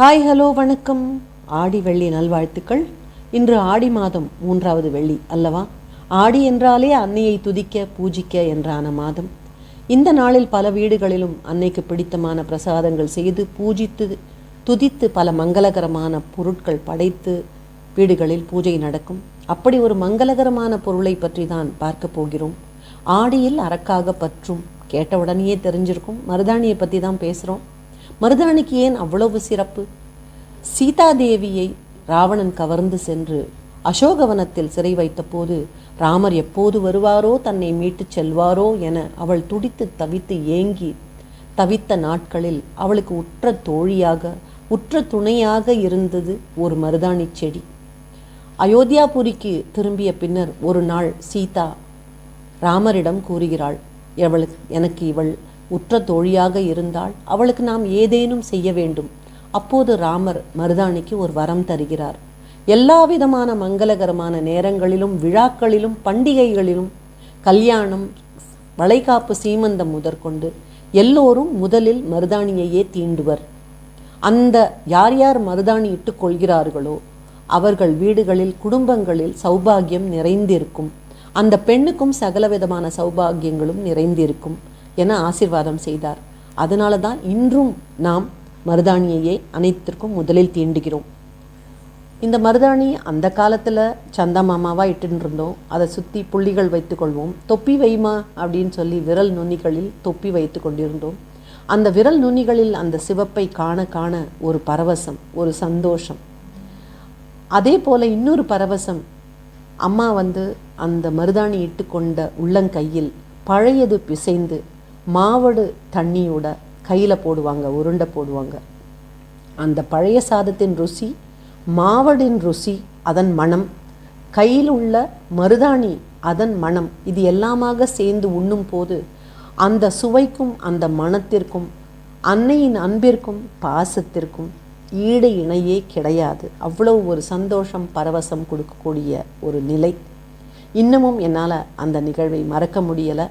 Hi hello வணக்கம். ஆடி வெள்ளி நல்வாழ்த்துக்கள். இன்று ஆடி மாதம் 3வது வெள்ளி அல்லவா? ஆடி என்றாலே அன்னையை துதிக்க பூஜிக்க என்றான மாதம். இந்த நாளில் பல வீடுகளிலும் அன்னைக்கு பிடித்தமான பிரசாதங்கள் செய்து பூஜித்து துதித்து பல மங்களகரமான பொருட்கள் படைத்து வீடுகளில் பூஜை நடக்கும். அப்படி ஒரு மங்களகரமான பொருளை பற்றி தான் பார்க்க போகிறோம். ஆடியில் அரக்காக பற்றும் கேட்டவுடனேயே தெரிஞ்சிருக்கும். மருதாணியை பற்றி தான் பேசுகிறோம். மருதாணிக்கு ஏன் அவ்வளவு சிறப்பு? சீதாதேவியை ராவணன் கவர்ந்து சென்று அசோகவனத்தில் சிறை வைத்த போது ராமர் எப்போது வருவாரோ, தன்னை மீட்டுச் செல்வாரோ என அவள் துடித்து தவித்து ஏங்கி தவித்த நாட்களில் அவளுக்கு உற்ற தோழியாக உற்ற துணையாக இருந்தது ஒரு மருதாணி செடி. அயோத்தியாபுரிக்கு திரும்பிய பின்னர் ஒரு நாள் சீதா ராமரிடம் கூறுகிறாள், எனக்கு இவள் உற்ற தோழியாக இருந்தால் அவளுக்கு நாம் ஏதேனும் செய்ய வேண்டும். அப்போது ராமர் மருதாணிக்கு ஒரு வரம் தருகிறார். எல்லா விதமான மங்களகரமான நேரங்களிலும், விழாக்களிலும், பண்டிகைகளிலும், கல்யாணம், வளைகாப்பு, சீமந்தம் முதற்கொண்டு எல்லோரும் முதலில் மருதாணியையே தீண்டுவர். அந்த யார் யார் மருதாணி இட்டு கொள்கிறார்களோ அவர்கள் வீடுகளில், குடும்பங்களில் சௌபாகியம் நிறைந்திருக்கும். அந்த பெண்ணுக்கும் சகலவிதமான சௌபாகியங்களும் நிறைந்திருக்கும் என ஆசீர்வாதம் செய்தார். அதனால தான் இன்றும் நாம் மருதாணியையே அனைத்திற்கும் முதலில் தீண்டுகிறோம். இந்த மருதாணி அந்த காலத்தில் சந்தா மாமாவாக இட்டுன்னு இருந்தோம். அதை சுற்றி புள்ளிகள் வைத்து கொள்வோம். தொப்பி வைமா அப்படின்னு சொல்லி விரல் நுனிகளில் தொப்பி வைத்து கொண்டிருந்தோம். அந்த விரல் நுனிகளில் அந்த சிவப்பை காண காண ஒரு பரவசம், ஒரு சந்தோஷம். அதே போல் இன்னொரு பரவசம், அம்மா அந்த மருதாணி இட்டு கொண்ட உள்ளங்கையில் பழையது பிசைந்து மாவடு தண்ணியோட கையில் போடுவாங்க, உருண்டை போடுவாங்க. அந்த பழைய சாதத்தின் ருசி, மாவடின் ருசி, அதன் மனம், கையில் உள்ள மருதாணி அதன் மனம், இது எல்லாமாக சேர்ந்து உண்ணும் போது அந்த சுவைக்கும் அந்த மனத்திற்கும் அன்னையின் அன்பிற்கும் பாசத்திற்கும் ஈடு இணையே கிடையாது. அவ்வளோ ஒரு சந்தோஷம், பரவசம் கொடுக்கக்கூடிய ஒரு நிலை. இன்னமும் என்னால் அந்த நிகழ்வை மறக்க முடியலை.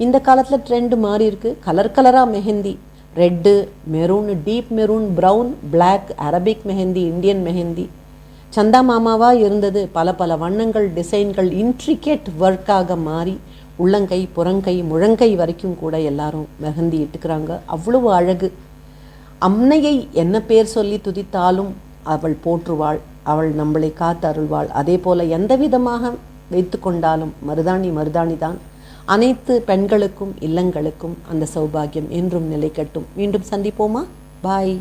இந்த காலத்தில் ட்ரெண்டு மாறி இருக்குது. கலர் கலராக mehndi, red, maroon, deep maroon, brown, black, Arabic mehndi, Indian mehndi. சந்தா மாமாவாக இருந்தது பல பல வண்ணங்கள், டிசைன்கள், இன்ட்ரிகேட் ஒர்க்காக மாறி உள்ளங்கை, புறங்கை, முழங்கை வரைக்கும் கூட எல்லாரும் மெஹந்தி இட்டுக்கிறாங்க. அவ்வளவு அழகு. அன்னையை என்ன பேர் சொல்லி துதித்தாலும் அவள் போற்றுவாள், அவள் நம்மளை காத்து அருள்வாள். அதே போல் எந்த விதமாக வைத்து கொண்டாலும் மருதாணி தான். அனைத்து பெண்களுக்கும், இல்லங்களுக்கும் அந்த சௌபாகியம் என்றும் நிலைக்கட்டும். மீண்டும் சந்திப்போமா? பாய்.